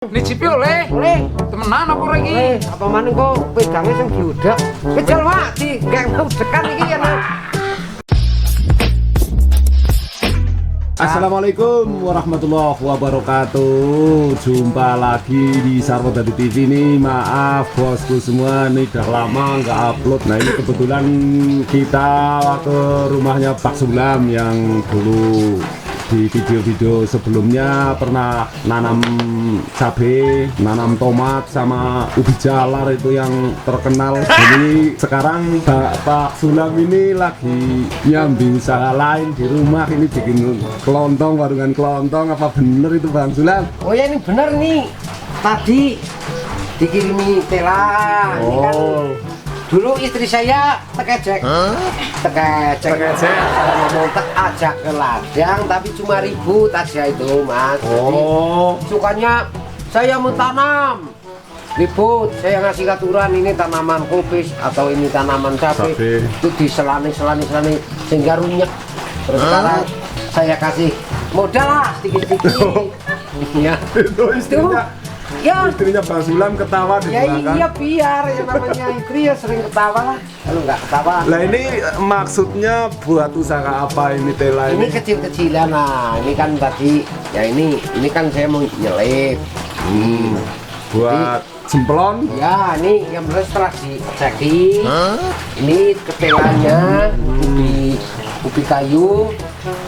Nicipi oleh temenan apa lagi? Apa mana kok pegangnya sing diudak? Kejal wak di gak mau dekat iki ya. Assalamualaikum warahmatullahi wabarakatuh. Jumpa lagi di Sarwodadi TV nih. Maaf bosku semua, nih udah lama nggak upload. Nah ini kebetulan kita ke rumahnya Pak Sulam yang dulu di video-video sebelumnya pernah nanam cabai, nanam tomat sama ubi jalar itu yang terkenal. Jadi sekarang Pak Sulam ini lagi nyambi usaha lain di rumah, ini bikin kelontong, warungan kelontong. Apa bener itu Bang Sulam? Oh ya ini bener nih. Tadi dikirimi tela. Ini kan dulu istri saya tekecek. Tekecek. Saya ngomong ajak ke ladang tapi cuma ribut aja itu Mas. Jadi, sukanya saya mentanam. Ribut, saya ngasih aturan ini tanaman kubis atau ini tanaman cabai. Itu diselani sehingga runyek. Terus sekarang saya kasih modal lah sedikit-sedikit. Ya. Itu istrinya. Ya, Istrinya Bang Sulam ketawa di ya belakang. iya biar yang namanya istri ya sering ketawa lah. Kalau nggak ketawa. Lah ini maksudnya buat usaha apa ini tela Ini ini? kecil-kecilan lah. Ini kan tadi ya ini kan saya mau nyelip. Buat semplon. Ya ini yang benar setelah diceki. Ini ketelanya ubi kayu.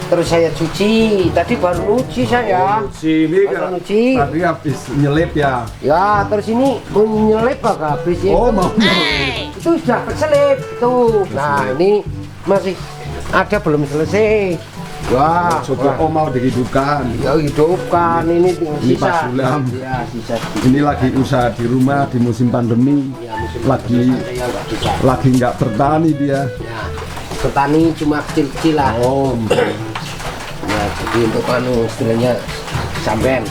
Terus saya cuci. Tadi baru nyuci saya. Ini Baru nyuci. tadi habis nyelip ya. Ya terus ini mau nyelip agak habis ya. Oh mau. Itu sudah keselip tuh. Nah ini masih ada belum selesai. Wah, Coba mau dihidupkan. ya hidupkan ini Ini sisa. Pak Sulam. Ya sisa. Ini lagi usaha di rumah di musim pandemi. Ya, musim Lagi saya nggak bisa. lagi nggak bertani dia. Ya, petani cuma kecil-kecil lah. Oh. Ya, jadi untuk istilahnya sampean.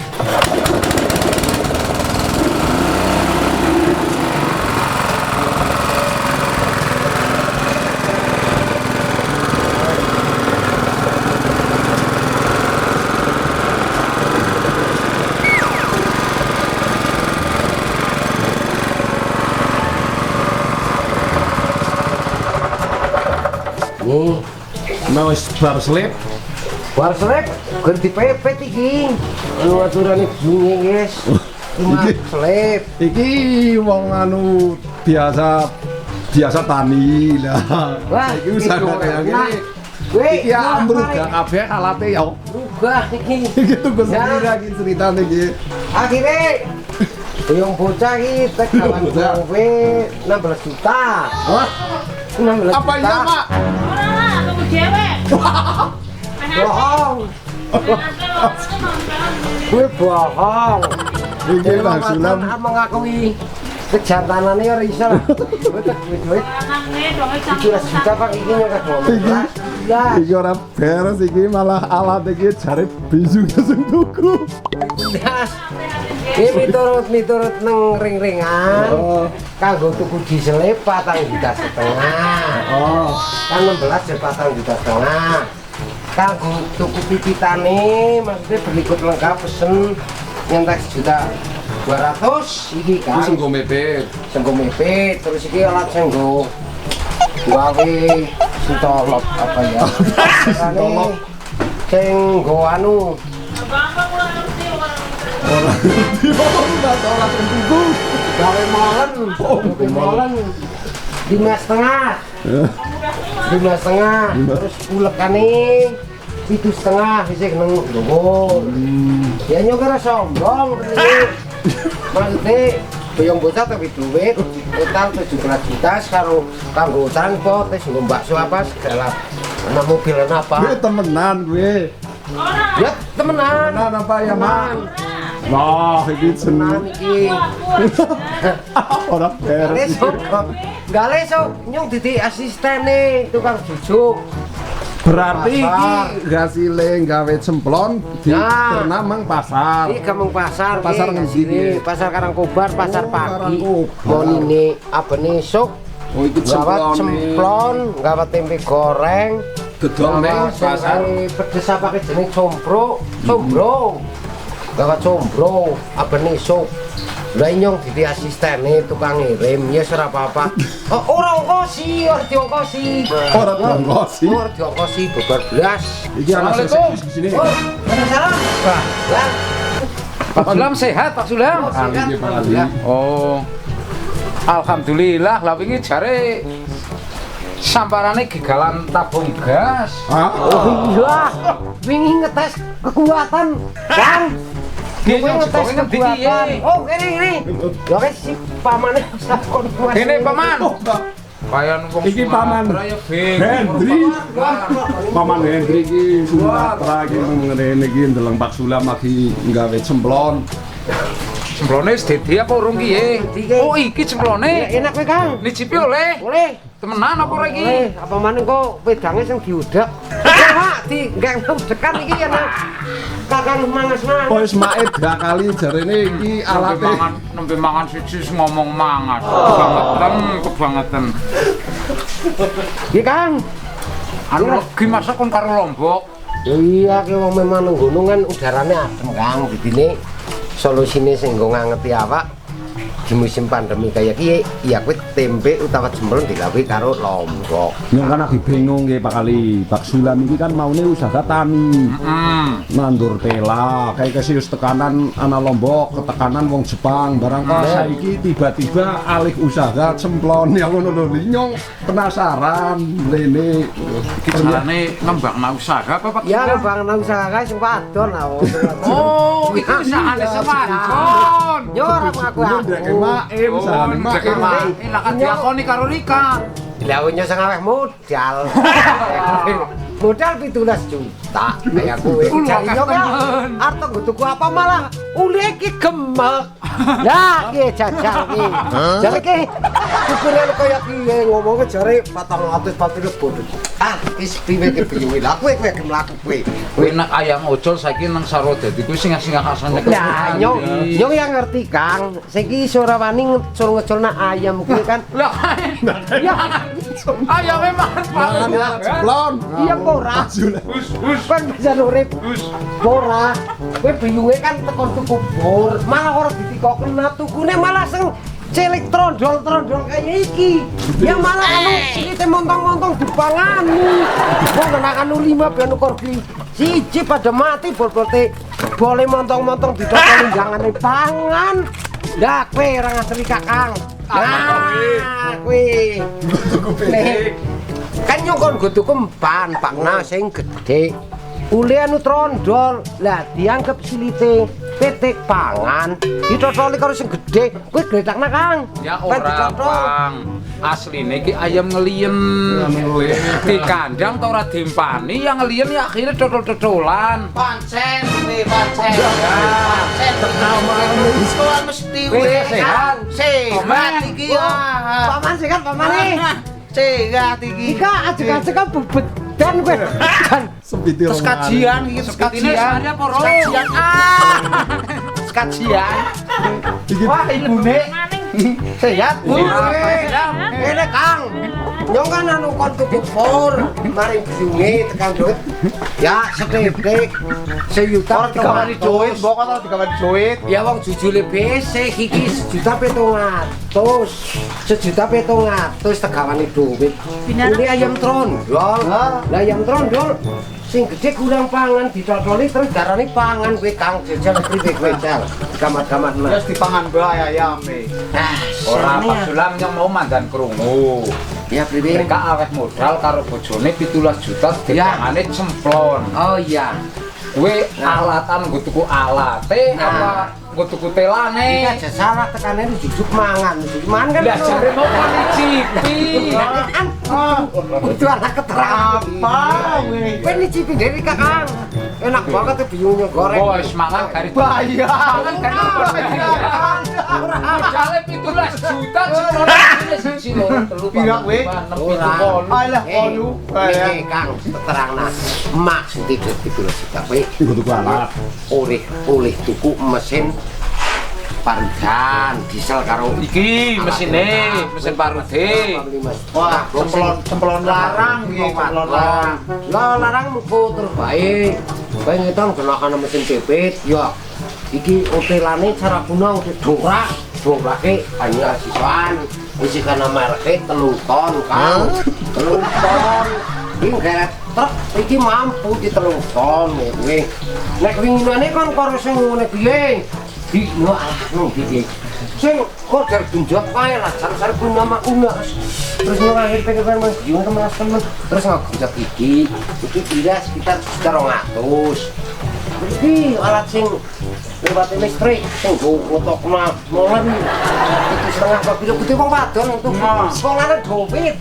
Nih, Mau bar selip. war selip ganti pepet iki. Anu aturane bunyi, guys. Cuma Iki. selip. Iki wong anu biasa tani lah. Wah, Iki usaha itu kayak enak. gini. Weh, Iki ambrugah kabeh alate ya. Rubah iki. Iki tuku Ya. sendiri lagi ceritane iki. Akhirnya yang bocah iki tek kawan Bocah. kowe 16 juta. Wah, 16 juta. Apa iya, Pak? Ora lah, tunggu cewek. Bohong. Gue bohong. Iki Bang Sulam. Mengakui kejantanannya ora iso lah. Duit. Anaknya dong, 17 juta Pak iki nyokap Iki. Ya, Iki ora beres iki, malah alat iki jare bisu sing tuku. das. Ini miturut neng ring-ringan. Oh. Kanggo tuku diesel 4,5 juta. Oh. Kan 16 ya 4,5 juta. Kanggo tuku pipitane maksudnya berikut lengkap pesen yang tak juta 200 iki kan. Wis nggo mepet. Senggo mepet terus iki alat senggo gawe sintolop apa ya? Sintolop. Senggo anu Gampang ulah ngerti orang. Ora ngerti ora sing tuku. gawe molen. Gawe molen 5,5. 5,5 terus ulekane 7,5 isih nang dhuwur. Ya nyokara sombong. Maksudnya boyong bocah tapi duit total 17 juta sekarang kanggo transport terus nggo bakso apa segala anak mobilan Gue apa temenan gue. ya temenan Temenan apa ya, temenan Mak? Wah, iki temenan seneng. iki Ora gak beres. lesok gak lesok nyong dadi asistene tukang jujuk. Berarti iki Pasar. hasilnya gawe cemplon di Nah. Ternamang pasar. Ini Gameng pasar, Pasar ki, ngendi, sini, ki? pasar Karangkobar, pasar Oh, pagi. Karangkobar. Mau ini apa nih sok? Oh, itu Gawat cemplon. cemplon, gawat tempe goreng, Dodol neng pasar. pedes apa ke jenis combro. Kakak combro, apa nih sok? Lah nyong dadi asistene tukang ngirim, ya ora apa-apa. Oh, ora ongkosi, ora diongkosi. Ora diongkosi. Ora diongkosi bebar blas. Iki ana Assalamualaikum. di sini. Oh, salam. Lah, Pak Sulam sehat, Pak Sulam. Kali Pak Ali. Oh. Alhamdulillah, lah wingi jare samparane gigalan tabung gas. oh iya. Wingi ngetes kekuatan, Kang. Nggih, Wingi ngetes jebule ngendi kekuatan. iki? Oh, ini. Ya wis si pamane sakon kuwi. Kene paman. Kaya wong Iki paman Sumatera ya bingung. Hendri. Paman Hendri iki Sumatera iki ngene iki ndeleng Pak Sulam lagi nggawe cemplon. Cemplone wis dadi apa urung ki ye? Oh, iki cemplone. Enak kowe, Kang. Nicipi oleh. Boleh. Temenan apa ora iki? Boleh, apa maneh kok wedange sing diudak. Ya, Pak, di gak udekan iki ya. Kakang mangas-mangas. Wis mae kali jarene iki alate. Nembe mangan siji wis ngomong mangas. Kebangetan. Iki, Kang. Anu legi masa kon karo Lombok. Ya iya ki wong memang nang gunung kan udarane adem, Kang. Didine solusine sing nggo ngangeti awak di musim pandemi kayak iki ya kuwi tempe utawa jemplon digawe karo lombok. Nyong kan lagi bingung nggih Pak Ali. Pak Sulam iki kan maune usaha tani. Nandur tela, kayak wis tekanan ana Lombok, ketekanan wong Jepang. Barang kok saiki tiba-tiba alih usaha cemplon ya ngono lho. Nyong penasaran lene Iki jenenge ngembangna usaha apa Pak? Ya bang nang usaha kae sing wadon aku. Oh, iki usahane sewadon. Yo ora ngaku aku. Maem Oh, sane ndek mak. Lah kan diakoni karo Rika. Lah nyo sing aweh modal. Modal 17 juta kayak kowe. Jare yo temen. arep nggo tuku apa malah uli iki gemek. Lah ki jajal ki. Jare ki ukuran kaya ki ngomongke jare 440 bodho. Ah, wis priwe ki piye lah kowe mlaku kowe. Kowe enak ayam ojol saiki nang Sarodadi kuwi sing-sing asane. Lah nyong yang ngerti Kang. Saiki iso ora wani ngecul-ngeculna ayam kuwi kan. Lah, Ya ayame mangan mangan cemplon. iya ora. Kan bisa urip. Ora. Kowe biyunge kan tekan tuku bor, malah ora ditikokna tukune malah sing cilik trondol-trondol kaya iki. Ya malah anu silite montong-montong dipangani. Wong anak anu 5 ben ukur siji pada mati bol-bolte boleh montong-montong didokoni jangane pangan. Lah kowe ora ngasri Kakang. Nah, kowe tuku petik. Kan nyongkon go tuku empan pakna sing gedhe. Uli anu trondol, lah dianggap silite petik pangan ditotoli karo sing gedhe. Kuwi gledakna Kang. Ya ora, Bang. Asline iki ayam ngeliyen. Di kandang ta ora dimpani, yang ngeliyen ya akhirnya totol-totolan. Pancen, pancen. Pancen pertama iso mesti Wis sehat. Sehat iki ya. Paman sehat pamane. Sehat iki. Ika ajek-ajek kan bebedan kowe. Kan Sepiti Terus kajian iki, terus kajian. Kajian. Kajian. Wah, ibune sehat, Bu. Ngene Kang. Nyong kan anu kon tuku bor, mari biyunge tekan duit. Ya sedek seyuta Dikawani duit, mbok ora dikawani duit. Ya wong jujule besek iki 1.700.000. 1.700.000 tegawani duit. Ini ayam trondol. Lah ayam trondol sing gede kurang pangan ditotoli terus darane pangan kowe Kang jajal priwe kowe jal. Gamat-gamat mah. Wis dipangan bae ayame. Ah, Ora Pak Sulam yang mau mandan krungu. ya priwe. Mereka aweh modal karo bojone 17 juta dipangane cemplon. Oh iya. Kowe alatan nggo tuku alate apa nggo tuku telane? Iki aja salah tekane jujuk mangan. Mangan kan. Lah jare mau nyicipi. Kudu ana keterangan. Apa kowe? Kowe nyicipi dhewe Kakang. Enak banget ya biyungnya goreng. Oh, wis mangan garis Bayar. mangan garis. Modale 17 juta cemplon siji loro telu Pira kowe? 6 7 Alah kono bayar. Iki Kang, terangna. Maksud itu 17 juta kowe Iku tuku alat. oleh tuku mesin paridan diesel karo iki mesin parude. Wah, cemplon larang iki, cemplon larang. Lah larang muku terbaik. Kowe ngitung kenakan mesin pipit, ya iki hotelane cara guna udah dorake banyu asiswan isi kana merke 3 ton kan 3 ton iki geret truk iki mampu di 3 ton kuwi nek winginane kan karo sing ngene piye di no piye sing kok tertunjuk kae lah jar guna unas terus akhir pengen mas jiwa teman terus ngajak iki pira sekitar 200 iki alat sing lewat listrik sing gotokna molen itu setengah babilo gede wong wadon untuk sekolahane duit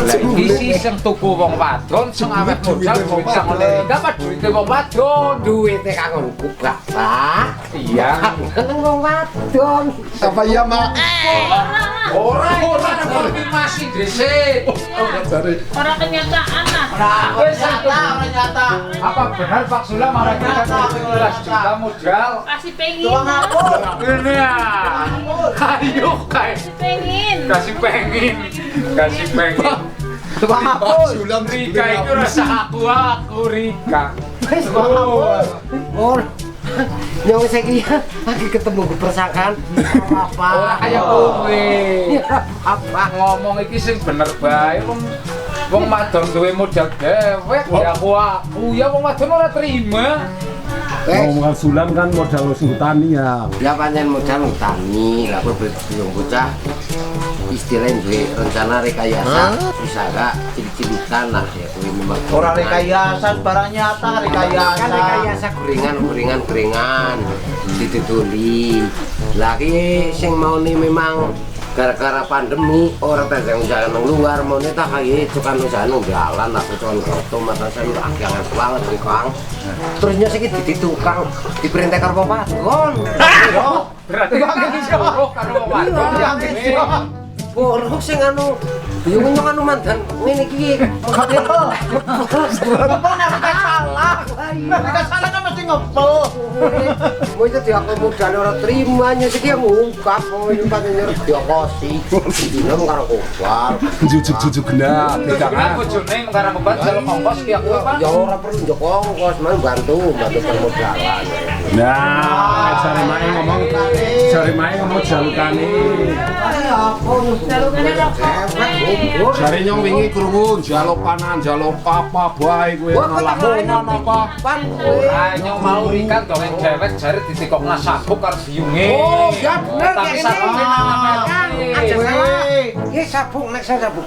Lah iki sing tuku wong wadon sing awet modal duit sak ngene apa duite wong wadon duwite kangonku bapak iya nang wong wadon Apa ya, Mak? ora konfirmasi dhisik Orang kenyataan lah. wis nyata apa benar Pak Sulam marah kita 17 juta modal Kasih pengen. ini ya ayo Kasih pengen. kasih pengen tukang apa Sulam Rika itu rasa aku Rika wis oh nyong saiki lagi ketemu persangkaan apa ora kaya kowe apa ngomong iki sing bener bae wong wadon duwe modal dewek ya aku ya wong wadon ora terima Ngomong Sulam kan modal hutani ya. ya pancen modal utani lah belum bocah istilahnya duwe rencana rekayasa bisa gak cilik-cilikan lah ya kuwi memang Ora rekayasa barang nyata kan rekayasa. rekayasa gorengan ditutuli lagi sing mau nih memang gara-gara pandemi orang tajang jalan nang luar mau nih tak kayak cukan usaha nang jalan lah cukan roto mata sayur akhirnya banget nih kang terusnya sedikit di tukang diperintah karo wadon berarti jauh karo wong wadon Borok sing anu yo nyong anu mandan ngene iki salah Mereka salah kan mesti ngepel. mau itu dia modal orang terimanya sih dia ngungkap mau ini pada nyuruh dia kosi dinem karo kobal Jujuk genah. jangan bojone karo obat jaluk ongkos ki aku apa ya orang perlu njok ongkos man bantu permodalan Nah, jare mae ngomong jalukane. Jalukannya rokok. Jare nyong wingi krungu jaluk panan, jaluk apa bae kowe lamongan apa. ora nyong mau Rika dongeng dewek jare ditikokna sabuk karo biunge oh ya bener tapi ini sabune nang aja salah ini sabuk nek saya sabuk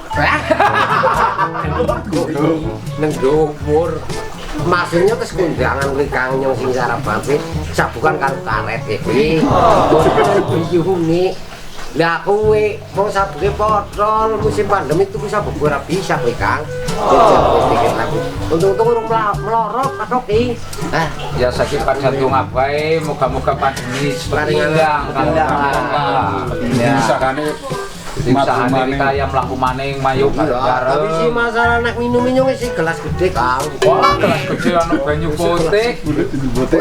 neng dopur maksudnya terus kundangan kuwi kang nyong sing sarapan sabukan karo karet iki biyunge lah kowe mau sabuke potol musim pandemi tuku sabuk ora bisa kowe Kang. Pikir aku. Untung-untung urung melorot katoki. ya saiki pajantung abae moga-moga pandemi seperti ilang kan Usahane usahane Rika yang mlaku maning mayu Tapi bareng si masalah nek minum-minum sih gelas gede Kang. wah gelas gede anu banyu putih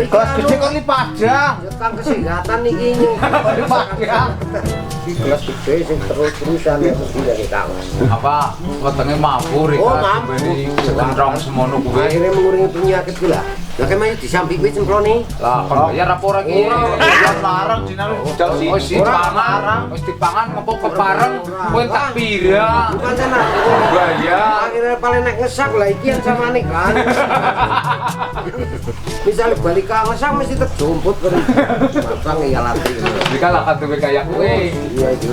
Kelas gede kok lipadah. Ya Kang kesehatan iki Lipadah. Iki gelas gede sing terus-terusan ya mesti dari Kang. apa wetenge mabur Rika Oh, mabur. sekentrong semono kuwi Akhirnya mengurangi penyakit gula. Lah kemana disamping kuwi cemplone. lah kon bayar apa ora ki Ya larang dina modal sih. wis dipangan ngopo kepareng kowe tak pira Bukan sana. bayar Akhirnya paling nek ngesak lah iki yang sama nih kan. Misalnya balik ke ngesak mesti terjumput kan. Masang ya lagi. Rika lah kan duwe kaya kowe Iya itu.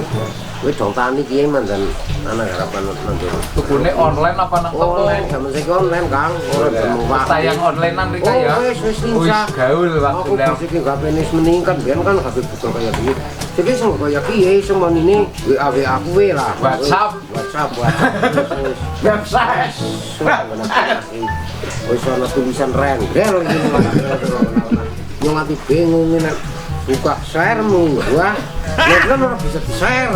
Kowe dong tani kiye mandan anak harapan nanti. tukune online apa nang toko Online, sama saya online Kang. Orang bermuak. tayang onlinean Rika ya Oh, wis lincah. gaul Aku waktu bisa ki gak penis meningkat biyen kan gak butuh kayak gini. Jadi sing kaya kiye semua ini WA kuwe lah. WhatsApp. WhatsApp. website Wis ana tulisan rengel iki. Yo mati bingung nek buka share mu wah. Nek kan ora bisa di-share.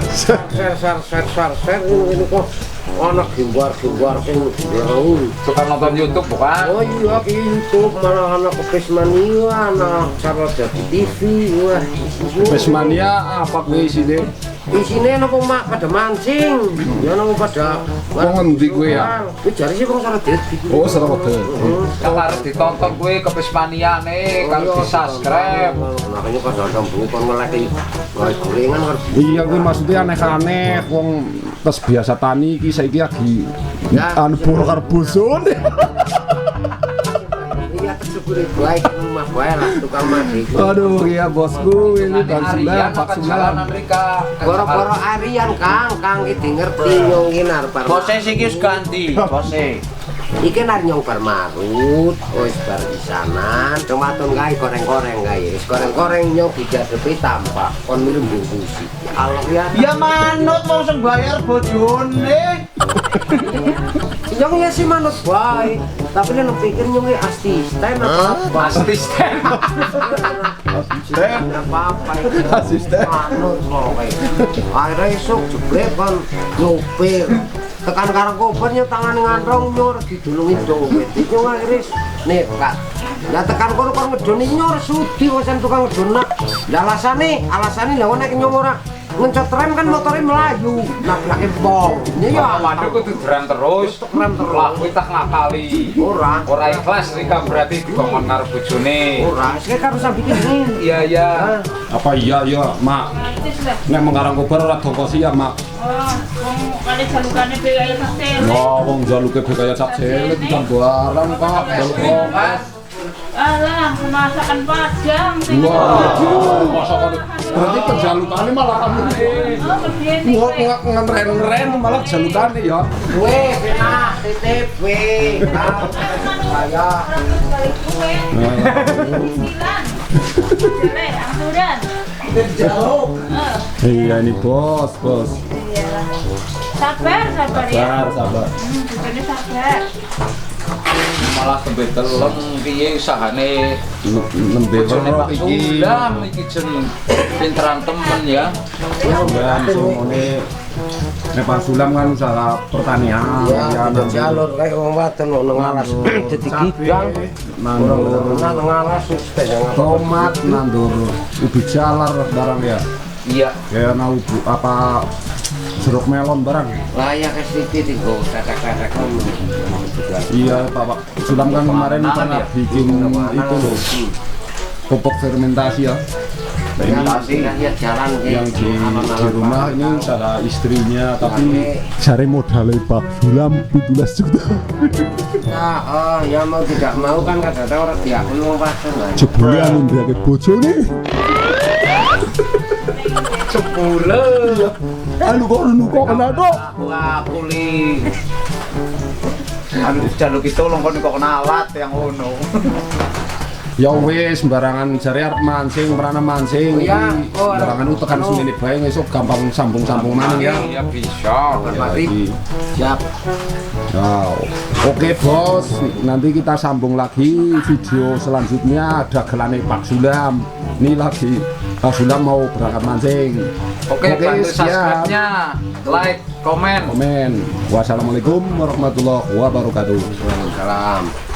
Share ini kok Anak gambar-gambar sing jauh. Suka nonton YouTube bukan? Oh iya, di YouTube malah anak Pesmania, anak Sarwadadi TV. Wah, Pesmania apa kuwi isine? isine nopo mak pada mancing. Ya nopo pada Wong endi kuwi ya? Kuwi jare sih wong Sarwadadi. Oh, Sarwadadi. Yang harus ditonton gue ke Pismania nih, kalau di subscribe. Makanya pas ada bunyi kon ngeleki gorengan kan. Iya kuwi maksudnya aneh-aneh wong tes biasa tani iki saiki lagi Ya. anu boro karo bosone. Iya tersyukur baik rumah bae lah tukang mati. Aduh iya bosku ini Nanti dan Arian Pak akan jalan Amerika. Boro-boro Arian Kang iki ngerti nyongin arep. Bose sih wis ganti, bose. Iki nar nyong bar marut, wis bar pisanan, tomaton gawe goreng-goreng gawe. Wis goreng-goreng nyong digadepi tampak kon minum bungkusi. Allah ya. Ya manut wong sing bayar bojone. Nyong ya sih manut bae, tapi nek pikir nyong ya asisten apa? Asisten. Asisten apa-apa. Asisten. Manut wae. Akhirnya esuk jebret kon nyopir. Tekan karo kopernya tangan ngandrong nyor didulungi dompet. Itu akhirnya nekat. Lah tekan kono kon ngedoni nyor sudi wasan tukang ngedona. Lah alasane lah nek nyong ora ngencot rem kan motornya melayu. Nabrake bong. Ya Waduh kudu duran terus. Rem terus. Lah kuwi tak ngakali. Ora. Ora ikhlas Rika berarti dikongkon karo bojone. Ora, sik karo sampe bikin. Iya iya. Apa iya mak Artis lah. nek mengarang kobar ora dongkosi ya mak. Oh, wong kali jalukane BKI Kastel. Wah wong jaluke bekaya sak jele bukan barang Pak jaluk kongkos. Alah, masakan Padang. Wah, masakan berarti penjalukane malah kamu Oh, begini. ngeren-ngeren malah jalukane ya. Kue, pernah, TTP. Saya. Jauh. Iya ini bos. Sabar ya. Sabar. Begini sabar. Malah tembe teleng piye usahane Nembe bojone ora Pak iki. Sulam iki jen pinteran temen ya. Ya ngene nek Pak Sulam kan usaha pertanian Ya, ada nanti jalur kayak wong wadon ono ngalas jadi gibang. nandur Nang ngalas wis jangan tomat, nandur ubi jalar barang ya. Iya. Kayak mau apa jeruk melon barang. layak sedikit itu tetek-tetek Iya Pak Sulam kan kemarin Panganan pernah ya? bikin itu loh pupuk fermentasi ya. Nah, ini pasti kan ya jalan yang di rumah ini usaha istrinya tapi cari modalnya Pak Sulam 17 juta. Nah, oh ya mau tidak mau kan kadang-kadang orang diakui wong wadon lah. Jebule anu ndake bojone. Sepule. Anu kok kena tok. Aku li. Anu jaluk itu longkon kok kena alat yang ngono. Ya wis sembarangan jare arep mancing, merana mancing. Oh, iya. Oh, Sembarangan tekan anu. sumene bae esuk gampang sambung-sambung maneh ya. Iya bisa. Jadi, Siap. ya, oke bos, nanti kita sambung lagi video selanjutnya ada gelane Pak Sulam. Ini lagi Pak Sulam mau berangkat mancing. Oke, bantu subscribe-nya, like, komen. Komen. Wassalamualaikum warahmatullahi wabarakatuh. Waalaikumsalam.